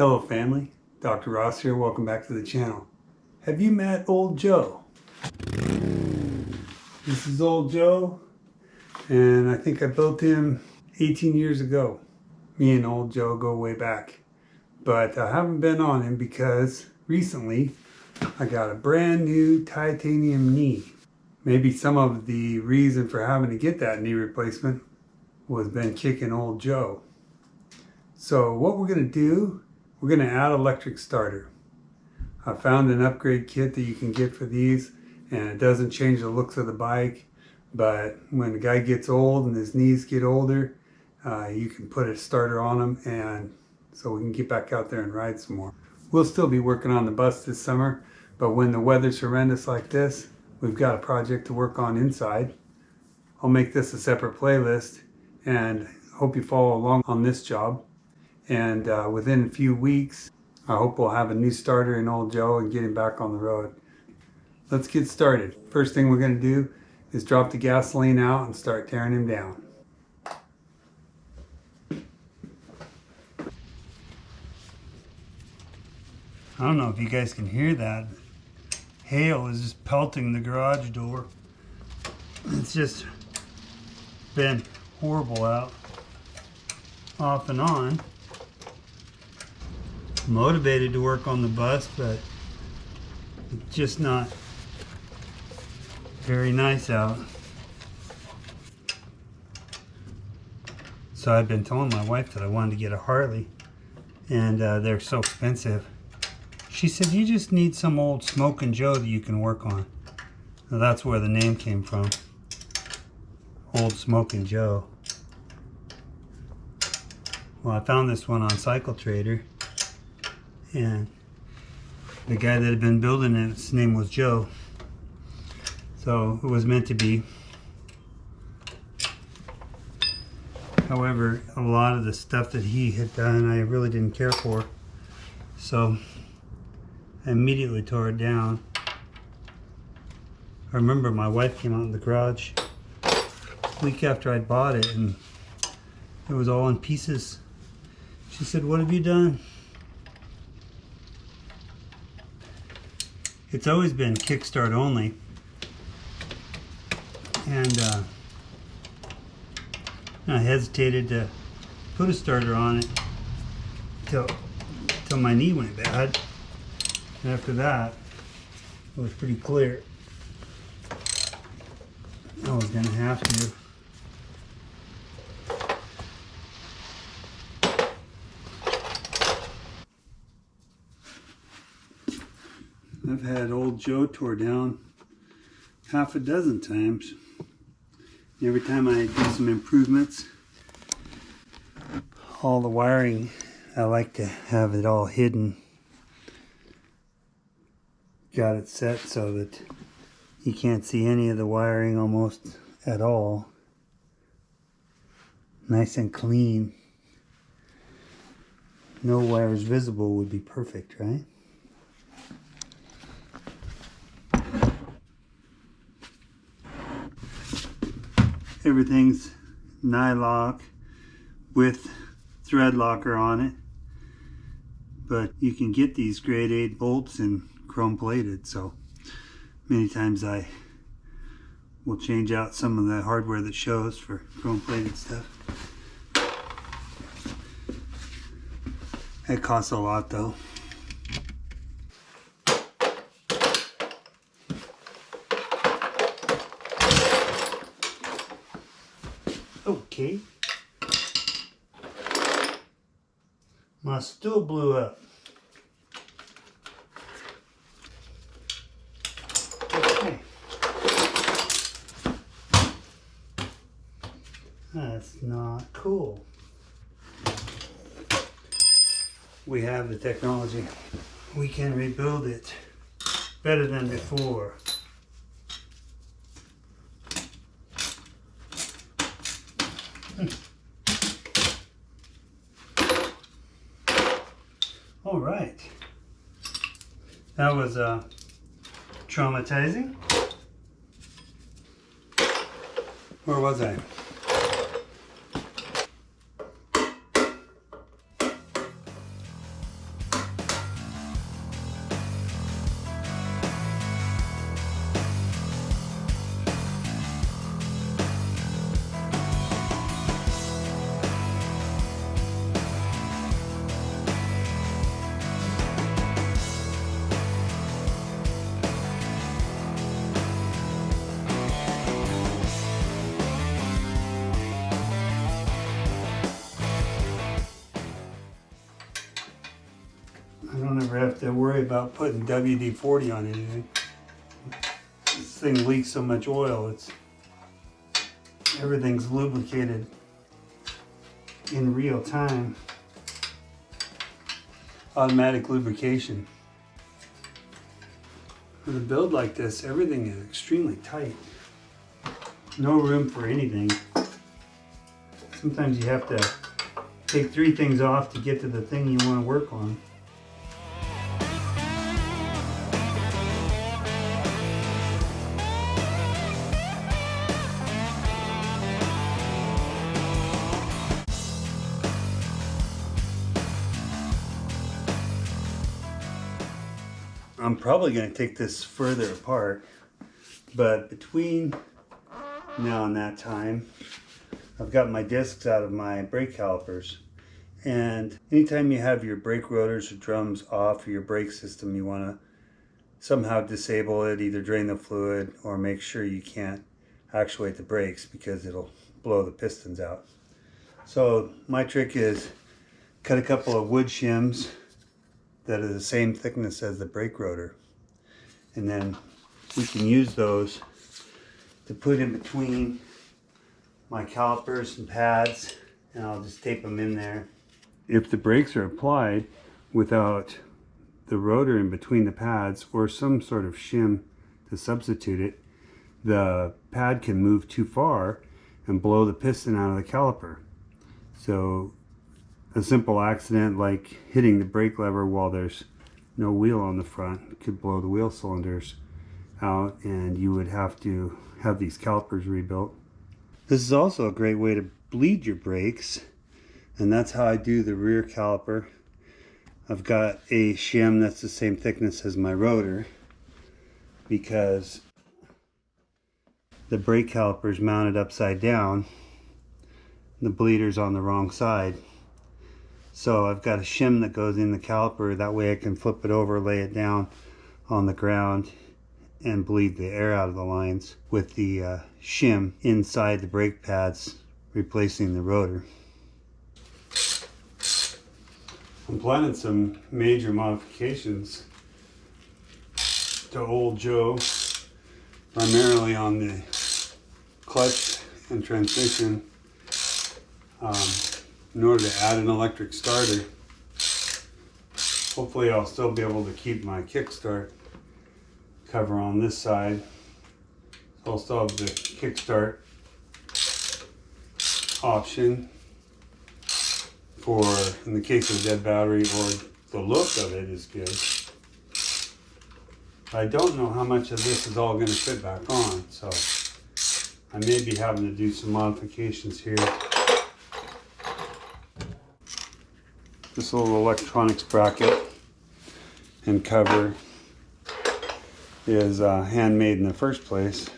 Hello family, Dr. Ross here, welcome back to the channel. Have you met Ol'Joe? This is Ol'Joe, and I think I built him 18 years ago. Me and Ol'Joe go way back. But I haven't been on him because recently I got a brand new titanium knee. Maybe some of the reason for having to get that knee replacement was been kicking Ol'Joe. So what we're going to do, we're going to add electric starter. I found an upgrade kit that you can get for these, and it doesn't change the looks of the bike, but when the guy gets old and his knees get older, you can put a starter on them, and so we can get back out there and ride some more. We'll still be working on the bus this summer, but when the weather's horrendous like this, we've got a project to work on inside. I'll make this a separate playlist, and hope you follow along on this job. And within a few weeks, I hope we'll have a new starter in Ol'Joe and get him back on the road. Let's get started. First thing we're going to do is drop the gasoline out and start tearing him down. I don't know if you guys can hear that. Hail is just pelting the garage door. It's just been horrible out, off and on. Motivated to work on the bus, but it's just not very nice out. So I've been telling my wife that I wanted to get a Harley, and they're so expensive. She said, you just need some old Smokin' Joe that you can work on. Now that's where the name came from. Old Smokin' Joe. Well, I found this one on Cycle Trader, and the guy that had been building it, his name was Joe. So it was meant to be. However, a lot of the stuff that he had done, I really didn't care for. So I immediately tore it down. I remember my wife came out in the garage a week after I bought it, and it was all in pieces. She said, "What have you done?" It's always been kickstart only, and I hesitated to put a starter on it till my knee went bad. And after that, it was pretty clear I was going to have to. I've had Ol'Joe tore down half a dozen times. Every time I do some improvements, all the wiring, I like to have it all hidden. Got it set so that you can't see any of the wiring almost at all. Nice and clean. No wires visible would be perfect, right? Everything's nylock with thread locker on it, but you can get these grade 8 bolts in chrome plated, so many times I will change out some of the hardware that shows for chrome plated stuff. It costs a lot though. Okay. My stool blew up. Okay. That's not cool. We have the technology. We can rebuild it better than before. All right, that was traumatizing. Where was I? don't ever have to worry about putting WD-40 on anything. This thing leaks so much oil, everything's lubricated in real time. Automatic lubrication. With a build like this, everything is extremely tight. No room for anything. Sometimes you have to take 3 things off to get to the thing you want to work on. I'm probably going to take this further apart, but between now and that time, I've got my discs out of my brake calipers. And anytime you have your brake rotors or drums off or your brake system, you want to somehow disable it, either drain the fluid or make sure you can't actuate the brakes because it'll blow the pistons out. So my trick is cut a couple of wood shims that are the same thickness as the brake rotor, and then we can use those to put in between my calipers and pads, and I'll just tape them in there. If the brakes are applied without the rotor in between the pads or some sort of shim to substitute it, the pad can move too far and blow the piston out of the caliper. So a simple accident like hitting the brake lever while there's no wheel on the front could blow the wheel cylinders out, and you would have to have these calipers rebuilt. This is also a great way to bleed your brakes, and that's how I do the rear caliper. I've got a shim that's the same thickness as my rotor because the brake caliper is mounted upside down. The bleeder's on the wrong side. So I've got a shim that goes in the caliper, that way I can flip it over, lay it down on the ground and bleed the air out of the lines with the shim inside the brake pads, replacing the rotor. I'm planning some major modifications to Ol'Joe, primarily on the clutch and transmission. In order to add an electric starter. Hopefully I'll still be able to keep my kickstart cover on this side. So I'll still have the kickstart option for, in the case of dead battery, or the look of it is good. I don't know how much of this is all going to fit back on, so I may be having to do some modifications here. This little electronics bracket and cover is handmade in the first place.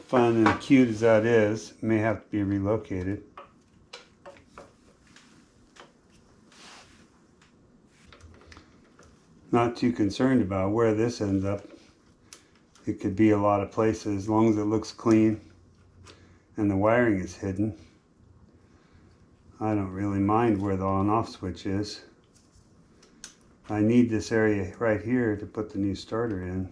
Fun and cute as that is, it may have to be relocated. Not too concerned about where this ends up. It could be a lot of places as long as it looks clean and the wiring is hidden. I don't really mind where the on off switch is. I need this area right here to put the new starter in.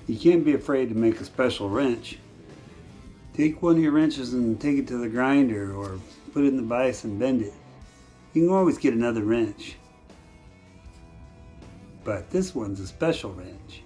You can't be afraid to make a special wrench. Take one of your wrenches and take it to the grinder or put it in the vise and bend it. You can always get another wrench. But this one's a special wrench.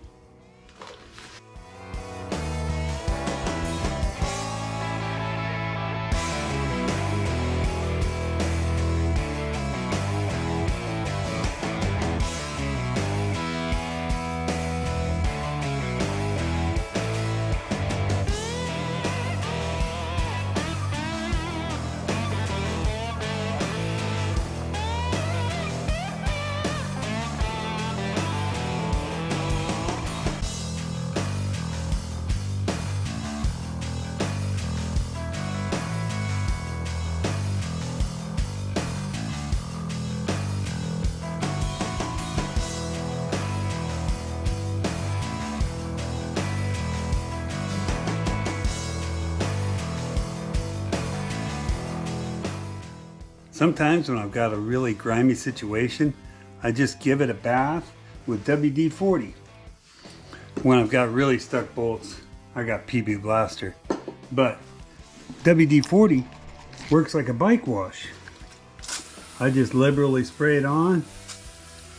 Sometimes when I've got a really grimy situation, I just give it a bath with WD-40. When I've got really stuck bolts, I got PB Blaster. But WD-40 works like a bike wash. I just liberally spray it on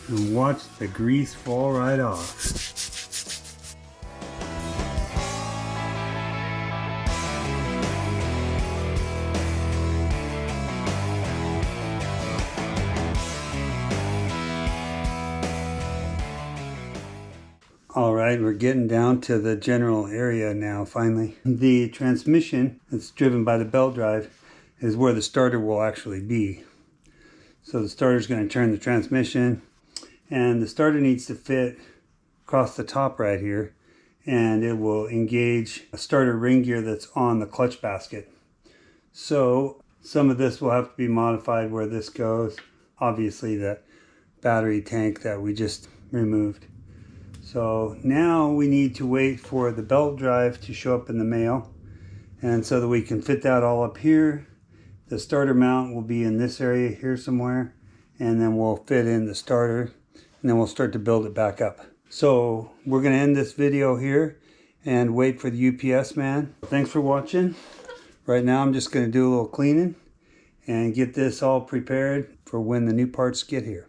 and watch the grease fall right off. All right, we're getting down to the general area now, finally. The transmission that's driven by the belt drive is where the starter will actually be. So the starter is going to turn the transmission, and the starter needs to fit across the top right here, and it will engage a starter ring gear that's on the clutch basket. So some of this will have to be modified where this goes. Obviously the battery tank that we just removed. So now we need to wait for the belt drive to show up in the mail, and so that we can fit that all up here. The starter mount will be in this area here somewhere, and then we'll fit in the starter, and then we'll start to build it back up. So we're going to end this video here and wait for the UPS man. Thanks for watching. Right now I'm just going to do a little cleaning and get this all prepared for when the new parts get here.